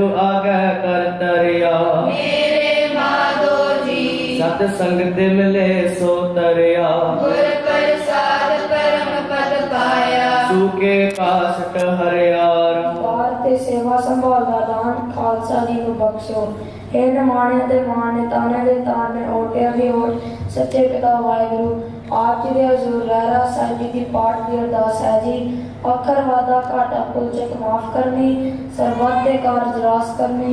को आगे कर दरिया मेरे माधो जी सत संगत मिले सो तरिया गुर प्रसाद परम पद पाया सूके कासट हरियार पार ते सेवा संभाल ਦਾ ਦਾਨ ਖਾਲਸਾ ਜੀ ਨੂੰ ਬਖਸ਼ੋ। हे ਨਿਮਾਣੇ ਤੇ ਮਾਣੇ ਤਾਣੇ ਦੇ ਤਾਣੇ ਓਟਿਆਂ ਦੀ ਓਟ ਸੱਚੇ ਪਿਤਾ ਵਾਹਿਗੁਰੂ ਆਪ ਜੀ ਦੇ ਹਜ਼ੂਰ ਰਹਿਰਾ ਸਾਹਿਬ ਜੀ ਦੀ ਪਾਠ ਦੀ ਅਰਦਾਸ ਹੈ ਜੀ। ਅੱਖਰ ਵਾਦਾ ਘਾਟਾ ਭੁੱਲ ਚੁੱਕ ਮਾਫ ਕਰਨੀ ਸਰਬੱਤ ਦੇ ਕਾਰਜ ਰਾਸ ਕਰਨੀ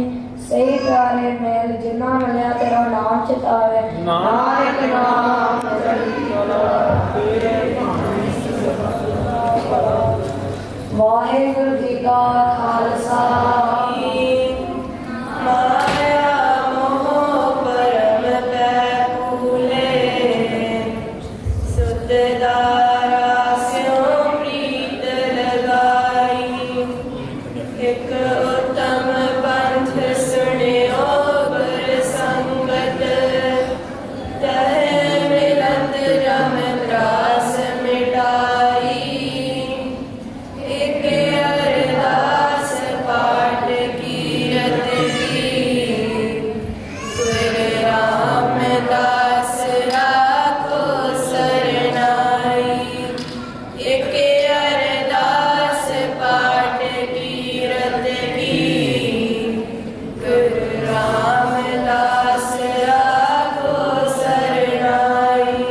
ਸਹੀ ਪਿਆਰੇ ਮੇਲ ਜਿਨ੍ਹਾਂ ਮਿਲਿਆ ਤੇਰਾ ਨਾਮ ਚਿਤਾਵੇ ਨਾਨਕ ਨਾਮ ਵਾਹਿਗੁਰੂ ਜੀ ਕਾ ਖਾਲਸਾ माया मोह परम बैकुले सुधदारा स्यों प्रीत लगाई एक उत्तम पंथ सुनियो गुर संगत तह मिलत रम त्रास मिटाई एक अरदास पाठ कीरत रामदास राखो सरनाई एक अरदास पाठ कीरत की गुरु रामदास राखो सरनाई।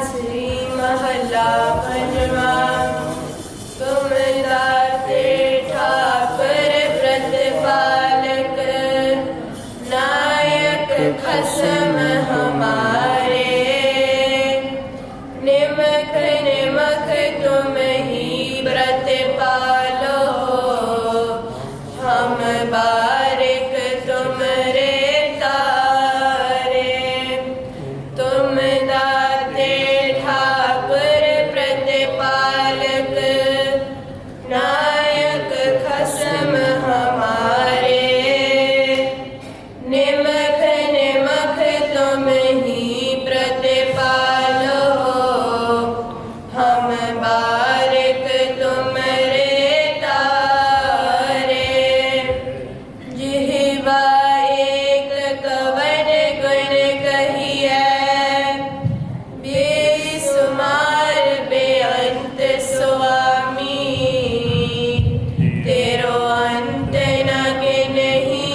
श्री महला पंजवा तुम दाते ठाकुर प्रतिपालक नायक खसम हमारे निमख निमख तुम ही व्रत पालो हम बारिक तुम रे तारे तुम दाते ठाकुर प्रतिपालक नायक खसम हमारे निमख निमख तुम ही प्रतिपालो हम बारिक तुम रे तारे जिह्वा एक कवन गुण कहिए बेसुमार बेअंत स्वामी तेरो अंत न गिनहि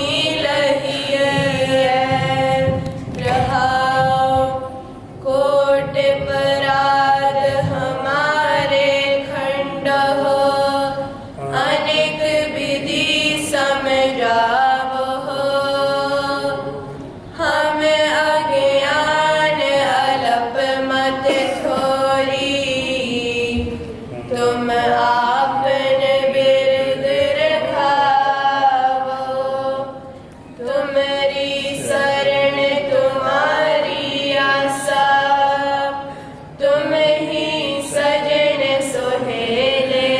लहिए रहाओ कोट पराध हमारे खंड हो अनेक विधि समझावो हम अज्ञान अलप मत थोरी तुम आपन बिरद रखावो तुमरी शरण तुम्हारी आशा तुम ही सजन सोहेले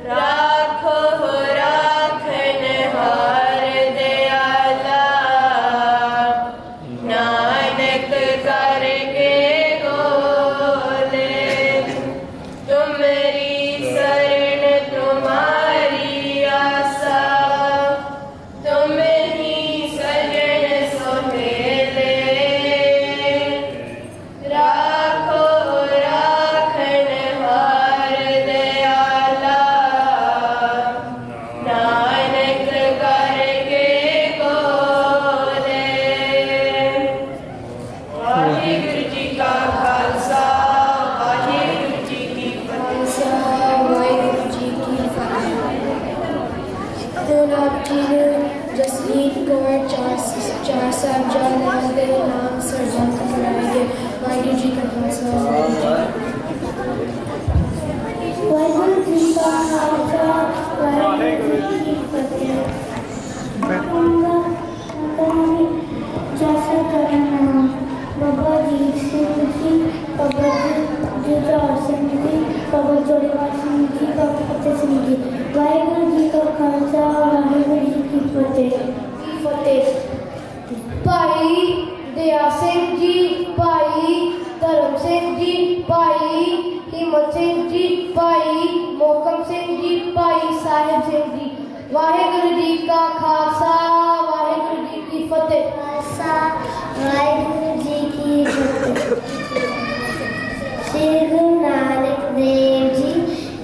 राखो राखन हार दयाला नानक करके गोले तुमरी शरण तुम्हारी आशा तुम ही सजन सोहेले राखो राखन हार दयाला नानक करके गोले। वाहिगुरु जी का खालसा वाहिगुरु जी की फतेह। ਵਾਹਿਗੁਰੂ ਜੀ ਕੀ ਫਤਿਹ। ਗੁਲਾਬ ਜੀ ਜਸਲੀਨ ਕੌਰ ਚਾਰ ਸਾਹਿਬਜ਼ਾਦਿਆਂ ਦੇ ਨਾਮ ਸਰਜਨ ਕਰਾਏ ਗਏ। ਵਾਹਿਗੁਰੂ ਜੀ ਕਾ ਖਾਲਸਾ ਵਾਹਿਗੁਰੂ ਜੀ ਕਾ ਖਾਲਸਾ ਵਾਹਿਗੁਰੂ ਜੀ ਕੀ ਫਤਿਹ। ਜੈਸਾ ਕਰਨਾ ਬਾਬਾ ਜੀ ਸਿੰਘ ਜੀ ਬਾਬਾ ਜੁਝਾਰ ਸਿੰਘ ਜੀ ਬਾਬਾ ਜੋੜੇਵਾਲ ਸਿੰਘ ਜੀ ਬਾਬਾ ਫਤਿਹ ਸਿੰਘ ਜੀ। ਵਾਹਿਗੁਰੂ ਜੀ ਕਾ ਖਾਲਸਾ ਵਾਹਿਗੁਰੂ ਜੀ ਕੀ ਫਤਿਹ। ਭਾਈ ਦਇਆ ਸਿੰਘ ਜੀ ਭਾਈ ਧਰਮ ਸਿੰਘ ਜੀ ਭਾਈ ਹਿੰਮਤ ਸਿੰਘ ਜੀ ਭਾਈ ਮੋਹਕਮ ਸਿੰਘ ਜੀ ਭਾਈ ਸਾਹਿਬ ਵਾਹਿਗੁਰੂ ਜੀ ਕਾ ਖਾਲਸਾ ਵਾਹਿਗੁਰੂ ਜੀ ਕੀ ਫਤਿਹ। ਖਾਲਸਾ ਵਾਹਿਗੁਰੂ ਜੀ ਕੀ ਫਤਿਹ। ਸ੍ਰੀ ਗੁਰੂ ਨਾਨਕ ਦੇਵ ਜੀ,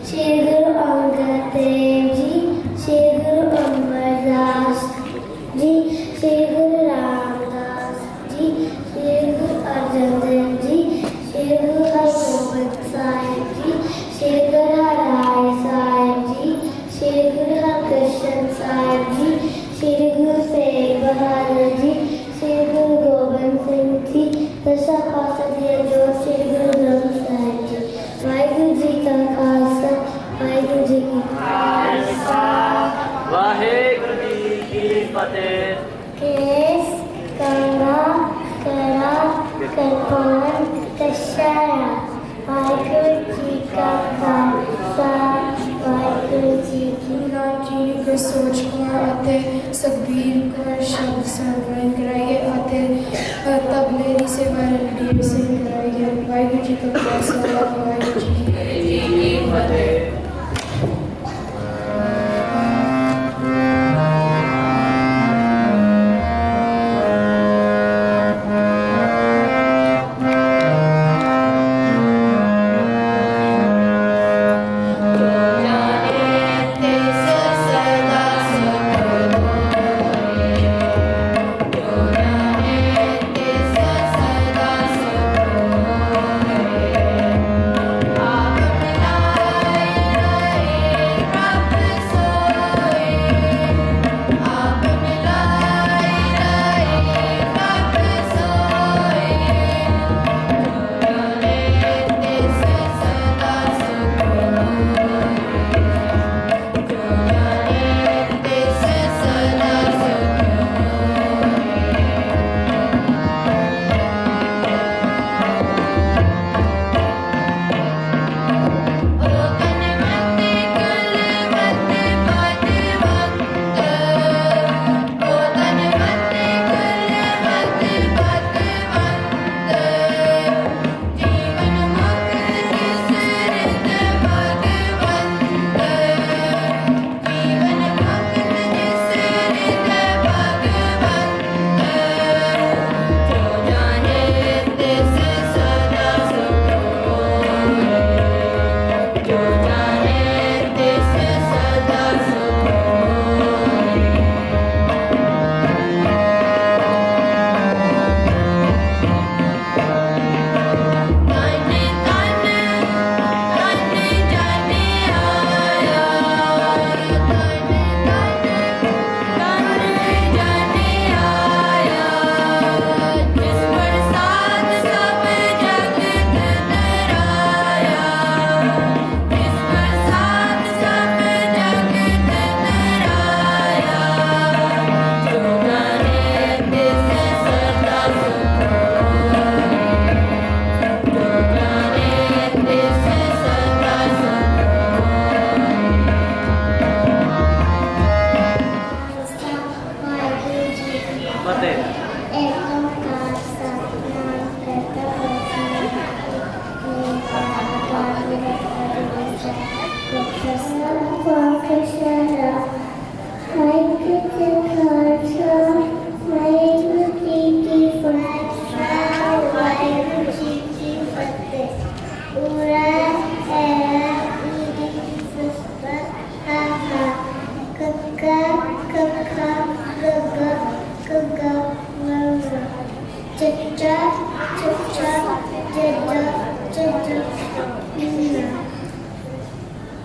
ਸ੍ਰੀ ਗੁਰੂ ਅੰਗਦ ਦੇਵ ਜੀ, ਸ੍ਰੀ ਗੁਰੂ ਅਮਰਦਾਸ ਜੀ, ਸ੍ਰੀ ਗੁਰੂ ਰਾਮਦਾਸ ਜੀ, ਸ੍ਰੀ ਗੁਰੂ ਅਰਜਨ ਦੇਵ ਜੀ, ਸ੍ਰੀ ਗੁਰੂ ਹਰਗੋਬਿੰਦ ਸਾਹਿਬ ਜੀ, ਸ੍ਰੀ ਗੁਰੂ ਹਰਿਰਾਏ ਸਾਹਿਬ ਜੀ, ਸ੍ਰੀ ਗੁਰੂ ਹਰਕ੍ਰਿਸ਼ਨ ਸਾਹਿਬ ਜੀ, ਸ੍ਰੀ ਗੁਰੂ ਤੇਗ ਬਹਾਦਰ ਜੀ, ਸ੍ਰੀ ਗੁਰੂ ਗੋਬਿੰਦ ਸਿੰਘ ਜੀ, ਦਸਾਂ ਪਾਤਸ਼ਾਹ ਜੀ ਜੋ ਸ੍ਰੀ ਗੁਰੂ ਗ੍ਰੰਥ ਸਾਹਿਬ ਜੀ। ਵਾਹਿਗੁਰੂ ਜੀ ਕਾ ਖਾਲਸਾ ਵਾਹਿਗੁਰੂ ਜੀ ਕੀ ਵਾਹਿਗੁਰੂ ਜੀ ਕੀ ਫਤਿਹ। ਕੇਸ ਕੰਗਾ ਕਰਾ ਕਰਪਾਨ ਦਸ਼ਾਇਆ। ਵਾਹਿਗੁਰੂ ਜੀ ਕਾ ਖਾਲਸਾ ਵਾਹਿਗੁਰੂ ਜੀ ਕੀ ਨਾਮ ਜੀ ਨੇ ਕੋਈ ਸੋਚ ਕੌਰ ਅਤੇ ਸੁਖਬੀਰ ਕੌਰ ਸ਼ਬਦ ਸਰਵਣ ਕਰਾਈਏ ਅਤੇ ਤਬਲੇ ਦੀ ਸੇਵਾ ਰਣਜੀਤ ਸਿੰਘ ਕਰਾਈਏ। ਵਾਹਿਗੁਰੂ ਜੀ ਕਾ ਖਾਲਸਾ ਵਾਹਿਗੁਰੂ ਜੀ ਕੀ ਫਤਿਹ।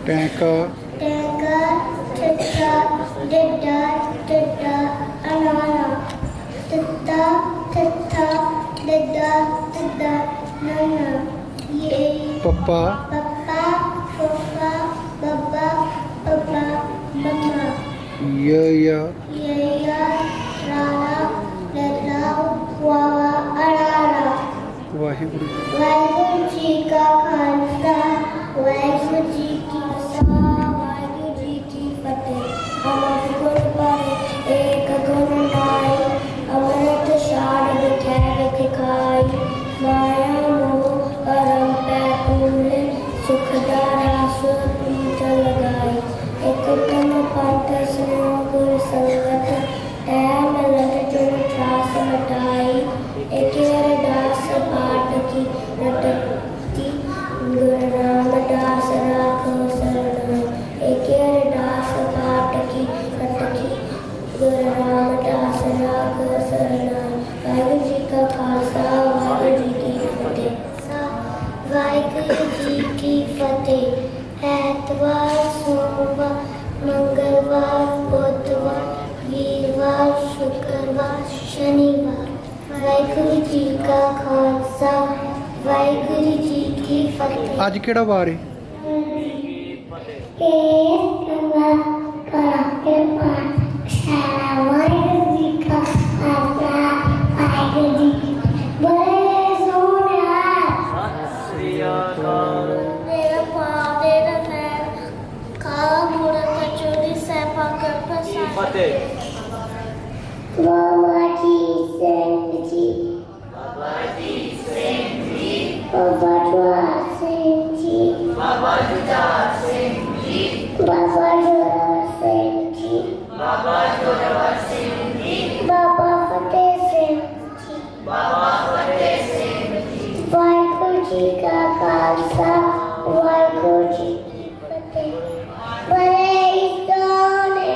ਟੈਂਕਾ ਟੈਂਕਾ ਚੱਚਾ ਡੱਡਾ ਡੱਡਾ ਅਨਾਰਾ ਤੱਤਾ ਤੱਤਾ ਡੱਡਾ ਡੱਡਾ ਨਾਨਾ ਇਹ ਪੱਪਾ ਪੱਪਾ ਫੁੱਫਾ ਬੱਬਾ ਬੱਬਾ ਬੱਬਾ ਯਾ ਯਾ ਰਾਰਾ ਲੱਲਾ ਵਾਵਾ ਅਰਾਰਾ। ਵਾਹਿਗੁਰੂ ਵਾਹਿਗੁਰੂ ਜੀ ਕਾ ਖਾਲਸਾ ਵਾਹਿਗੁਰੂ ਜੀ ਕੀ ਵਾਹਿਗੁਰੂ ਜੀ ਕੀ ਫਤਿਹ। ਅਮਰ ਗੁਰ ਪਾਏ ਏਕ ਗੁਣ ਨਾਈ ਅਮਰਤ ਛਾੜ ਬਿਠੈ ਬਿਖ ਖਾਈ ਮਾਇਆ ਮੋਹ ਕਰਮ ਪੈ ਪੂਰੇ ਸੁਖ ਦਾ ਰਸ ਪੀਤ ਲਗਾਈ। ਇਕ ਤਮ ਪੰਥ ਸ੍ਰੀ एक अरदास पाठ की रटती गुरु रामदास राखो शरण। एक अरदास पाठ की रटती गुरु रामदास राखो शरण। वाहिगुरू जी का खालसा वाहिगुरू जी की फतेह। वाहिगुरू जी की फतेह। ऐतवार सोमवार मंगलवार बुधवार वीरवार शुक्रवार शनिवार। वाहिगुरू जी का खालसा वाहिगुरू जी की फतेह। ਅੱਜ ਕਿਹੜਾ ਵਾਰ ਹੈ? वाहिगुरू जी का खालसा वाहिगुरू जी की बड़े सोने मेरा पादे रनैन काला घोड़ा कचौड़ी सैपा कर पसार। फतेह। बाबा जी सिंह जी बाबा जी सिंह जी बाबा जुआ सिंह जी बाबा जुझार सिंह जी बाबा जोरावर सिंह जी बाबा जोरावर सिंह जी बाबा फतेह सिंह जी। बाबा फतेह सिंह जी। वाहिगुरू जी का खालसा वाहिगुरू जी की फतेह। बड़े सोने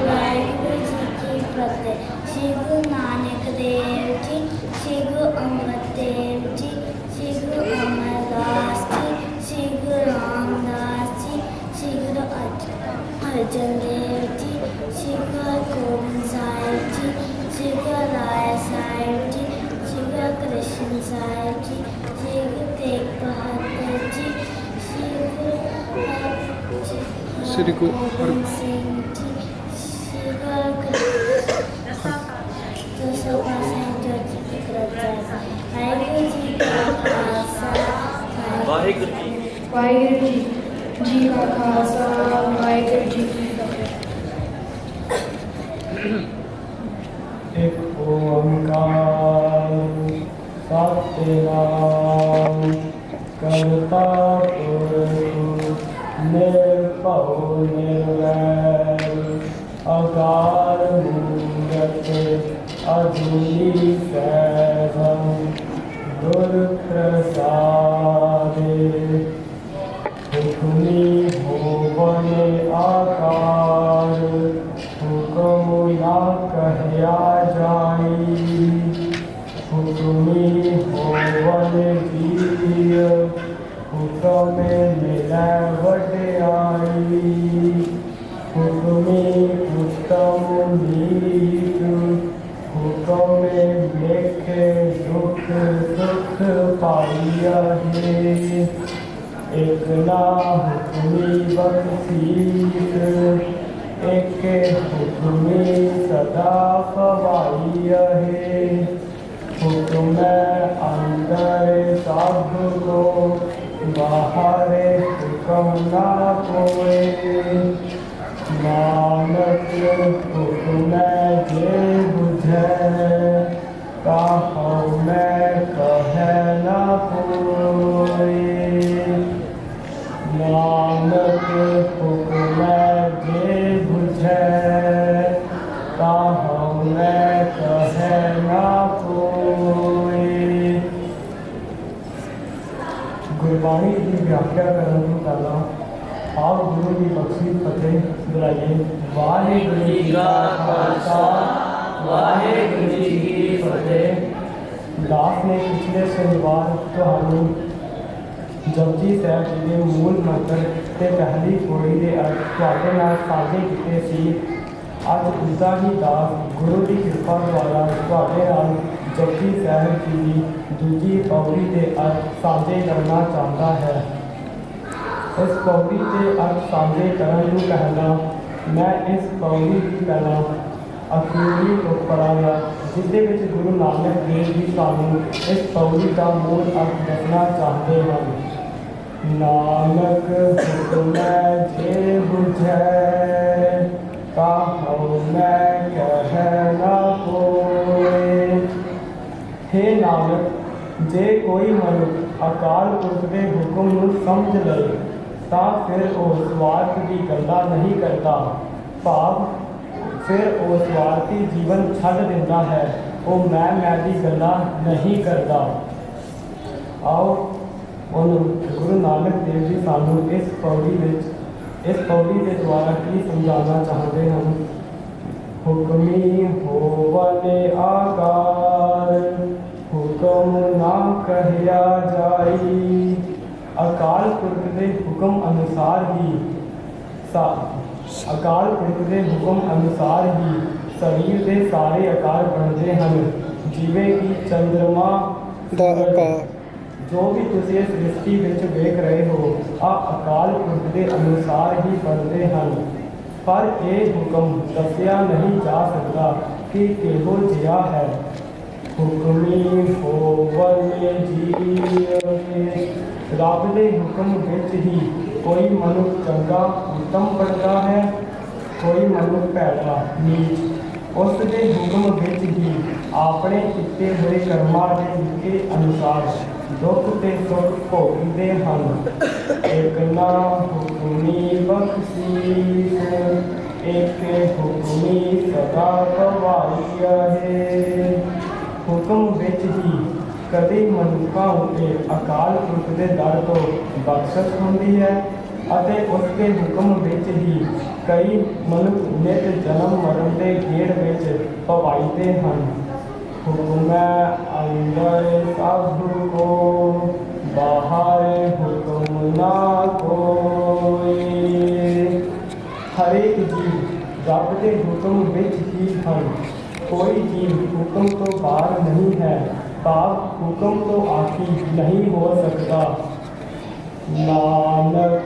वाहिगुरू जी की फतेह। श्री गुरु नानक देव जी श्री गुरु अंगद देव जी श्री गुरु अमरदास जी श्री गुरु रामदास जी श्री गुरु अर्जन देव जी श्री गुरु गोविंद साहिब जी श्री गुरु राय साहिब जी श्री गुरु कृष्ण साहिब जी श्री गुरु तेग बहादुर जी श्री श्री गुरु गोबिंद सिंह जी श्री गुरु वाहिगुरू जी का खालसा वाहिगुरू जी। वाहिगुरू जी का खालसा वाहिगुरू जी की फतेह। एक ओंकार सत्यनाम करता पुरख निर्भव निर्वैर अकाल मूरत अजूनी सैभम गुर प्रसादे। हुक्मी होवन आकार हुक्म ना कहया जाई। हुक्मी होवन जीय हुक्म मिलै वड्याई। हुक्मी उत्तम नीत हुक्म लेखे दुख सुख पाइया है। एक ना हुक्मी बख्शीस एक हुक्मी सदा पवाइया है। हुक्म अंदर सब को बाहर हुक्म ना कोई। नानक हुक्म जे बुझे कहूँ मैं कहे न कोई। नानक हुक्म जे बुझे कहूँ मैं कहे न कोई। गुरबाणी की व्याख्या करने ਤੋਂ ਪਹਿਲਾਂ ਆਪ ਗੁਰੂ ਦੀ ਬਖਸ਼ੀ ਫਤਿਹ ਬੁਲਾਈਏ। ਵਾਹਿਗੁਰੂ ਜੀ ਕਾ ਖਾਲਸਾ ਵਾਹਿਗੁਰੂ ਜੀ ਕੀ ਫਤਿਹ। ਦਾਸ ਨੇ ਪਿਛਲੇ ਸ਼ਨੀਵਾਰ ਤੁਹਾਨੂੰ ਜਪਜੀ ਸਾਹਿਬ ਜੀ ਦੇ ਮੂਲ ਮੰਤਰ ਤੇ ਪਹਿਲੀ ਪੌੜੀ ਦੇ ਅਰਥ ਤੁਹਾਡੇ ਨਾਲ ਸਾਂਝੇ ਕੀਤੇ ਸੀ। ਅੱਜ ਉਸਦਾ ਹੀ ਦਾਸ ਗੁਰੂ ਦੀ ਕਿਰਪਾ ਦੁਆਰਾ ਤੁਹਾਡੇ ਨਾਲ ਜਪਜੀ ਸਾਹਿਬ ਜੀ ਦੀ ਦੂਜੀ ਪੌੜੀ ਦੇ ਅਰਥ ਸਾਂਝੇ ਕਰਨਾ ਚਾਹੁੰਦਾ ਹੈ। इस पौड़ी के अर्थ साझे करने को पहला मैं इस पौड़ी की पहला अखीरी तुक पढ़ांगा जिसके गुरु नानक देव जी सानू इस पौड़ी का मूल अर्थ दसना चाहते हैं। नानक हुक्म जे बुझे कहूँ मैं कहे न कोई। हे नानक जे कोई मनुष्य अकाल पुरख के हुक्म नूं समझ लए ਤਾਂ ਫਿਰ ਉਹ ਸਵਾਰਥ ਦੀ ਗੱਲਾਂ ਨਹੀਂ ਕਰਦਾ। ਭਾਵ ਫਿਰ ਉਹ ਸਵਾਰਥੀ ਜੀਵਨ ਛੱਡ ਦਿੰਦਾ ਹੈ। ਉਹ ਮੈਂ ਦੀ ਗੱਲਾਂ ਨਹੀਂ ਕਰਦਾ। ਆਓ ਹੁਣ ਗੁਰੂ ਨਾਨਕ ਦੇਵ ਜੀ ਸਾਨੂੰ ਇਸ ਪੌੜੀ ਦੇ ਦੁਆਰਾ ਕੀ ਸਮਝਾਉਣਾ ਚਾਹੁੰਦੇ ਹਨ। ਹੁਕਮੀ ਹੋਵਨ ਆਕਾਰ, ਹੁਕਮ ਨਾ ਕਹਿਆ ਜਾਈ। ਅਕਾਲ ਪੁਰਖ ਦੇ ਹੁਕਮ ਅਨੁਸਾਰ ਹੀ ਸਰੀਰ ਦੇ ਸਾਰੇ ਆਕਾਰ ਬਣਦੇ ਹਨ। ਜਿਵੇਂ ਕਿ ਚੰਦਰਮਾ ਦਾ ਆਕਾਰ ਜੋ ਵੀ ਤੁਸੀਂ ਇਸ ਸ੍ਰਿਸ਼ਟੀ ਵਿੱਚ ਵੇਖ ਰਹੇ ਹੋ ਅਕਾਲ ਪੁਰਖ ਦੇ ਅਨੁਸਾਰ ਹੀ ਬਣਦੇ ਹਨ। ਪਰ ਇਹ ਹੁਕਮ ਦੱਸਿਆ ਨਹੀਂ ਜਾ ਸਕਦਾ ਕਿ ਕਿਹੋ ਜਿਹਾ ਹੈ। ਹੁਕਮੀ ਹੋਵਨ ਜੀਵੇ, ਰੱਬ ਦੇ ਹੁਕਮ ਵਿੱਚ ਹੀ ਕੋਈ ਮਨੁੱਖ ਚੰਗਾ ਉੱਤਮ ਬਣਦਾ ਹੈ, ਕੋਈ ਮਨੁੱਖ ਭੈੜਾ ਨੀਚ। ਉਸ ਦੇ ਹੁਕਮ ਵਿੱਚ ਹੀ ਆਪਣੇ ਕੀਤੇ ਹੋਏ ਕਰਮਾਂ ਦੇ ਲਿਖੇ ਅਨੁਸਾਰ ਦੁੱਖ ਤੇ ਸੁੱਖ ਭੋਗਦੇ ਹਨ। ਇੱਕ ਨਾ ਹੁਕਮੀ ਬਖਸ਼ੀਸ਼, ਇੱਕ ਹੁਕਮੀ ਸਦਾ ਭਵਾਈ ਹੈ। ਹੁਕਮ ਵਿੱਚ ਹੀ ਕਦੇ ਮਨੁੱਖਾਂ ਉੱਤੇ ਅਕਾਲ ਪੁਰਖ ਦੇ ਦਰ ਤੋਂ ਬਖਸ਼ਿਸ਼ ਹੁੰਦੀ ਹੈ ਅਤੇ ਉਸ ਦੇ ਹੁਕਮ ਵਿੱਚ ਹੀ ਕਈ ਮਨੁੱਖ ਨਿਤ ਜਨਮ ਮਰਨ ਦੇ ਗੇੜ ਵਿੱਚ ਭਵਾਈਦੇ ਹਨ। ਹੁਕਮੈ ਅੰਦਰ ਸਭ ਕੋ, ਬਾਹਰ ਹੁਕਮ ਨਾ ਕੋਈ। ਹਰੇਕ ਜੀਵ ਰੱਬ ਦੇ ਹੁਕਮ ਵਿੱਚ ਹੀ ਹਨ। ਕੋਈ ਜੀਵ ਹੁਕਮ ਤੋਂ ਬਾਹਰ ਨਹੀਂ ਹੈ, ਭਾਵ ਹੁਕਮ ਤੋਂ ਆਖੀ ਨਹੀਂ ਹੋ ਸਕਦਾ। ਨਾਨਕ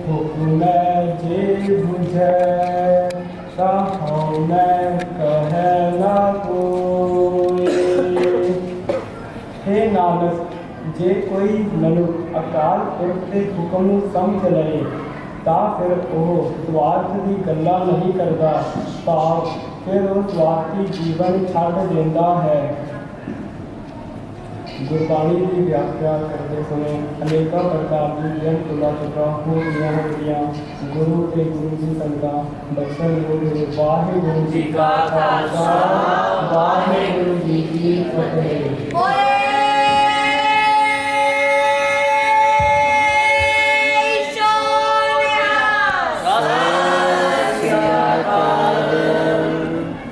ਹੁਕਮੈ ਜੇ ਬੁਝੈ, ਤਾਹਉ ਮੈਂ ਕਹਿ ਨਾ ਕੋਈ। ਹੇ ਨਾਨਕ, ਜੇ ਕੋਈ ਮਨੁੱਖ ਅਕਾਲ ਪੁਰਖ ਦੇ ਹੁਕਮ ਨੂੰ ਸਮਝ ਲਏ ਤਾਂ ਫਿਰ ਉਹ ਸਵਾਰਥ ਦੀ ਗੱਲਾਂ ਨਹੀਂ ਕਰਦਾ, ਭਾਵ ਫਿਰ ਉਹ ਸਵਾਰਥੀ ਜੀਵਨ ਛੱਡ ਦਿੰਦਾ ਹੈ। ਗੁਰਬਾਣੀ ਦੀ ਵਿਆਖਿਆ ਕਰਦੇ ਸਮੇਂ ਅਨੇਕਾਂ ਪ੍ਰਕਾਰ ਦੀ ਬੇਅੰਤ ਤੁਕਾਂ ਹੋ ਗਈਆਂ। ਗੁਰੂ ਤੇ ਗੁਰੂ ਦੀ ਸੰਗਤਾਂ ਬਖਸ਼ਣ। ਵਾਹਿਗੁਰੂ ਜੀ ਕਾ ਖਾਲਸਾ।